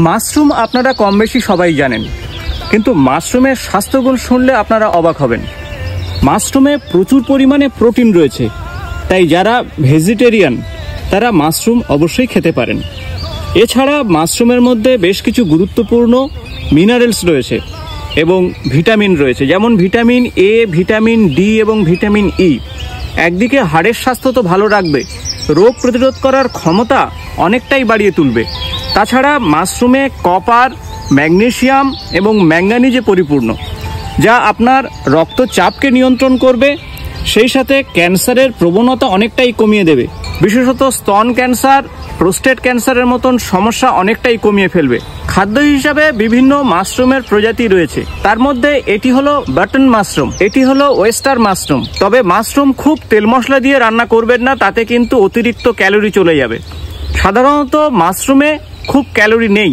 Mushroom আপনারা কম বেশি সবাই জানেন, কিন্তু মাশরুমের স্বাস্থ্যগুণ শুনলে আপনারা অবাক হবেন। মাশরুমে প্রচুর পরিমাণে প্রোটিন রয়েছে, তাই যারা ভেজিটেরিয়ান তারা মাশরুম অবশ্যই খেতে পারেন। এছাড়া মাশরুমের মধ্যে বেশ কিছু গুরুত্বপূর্ণ মিনারেলস রয়েছে এবং ভিটামিন রয়েছে, যেমন ভিটামিন এ, ভিটামিন ডি এবং ভিটামিন ই। একদিকে হাড়ের স্বাস্থ্য তো ভালো রাখবে, রোগ প্রতিরোধ করার ক্ষমতা অনেকটাই বাড়িয়ে তুলবে। তাছাড়া মাশরুমে কপার, ম্যাগনেসিয়াম এবং ম্যাঙ্গানিজে পরিপূর্ণ, যা আপনার রক্তচাপকে নিয়ন্ত্রণ করবে, সেই সাথে ক্যান্সারের প্রবণতা অনেকটাই কমিয়ে দেবে। বিশেষত স্তন ক্যান্সার, প্রোস্টেট ক্যান্সারের মতন সমস্যা অনেকটাই কমিয়ে ফেলবে। খাদ্য হিসাবে বিভিন্ন মাশরুমের প্রজাতি রয়েছে, তার মধ্যে এটি হলো বাটন মাশরুম, এটি হলো ওয়েস্টার মাশরুম। তবে মাশরুম খুব তেল মশলা দিয়ে রান্না করবেন না, তাতে কিন্তু অতিরিক্ত ক্যালোরি চলে যাবে। সাধারণত মাশরুমে খুব ক্যালোরি নেই।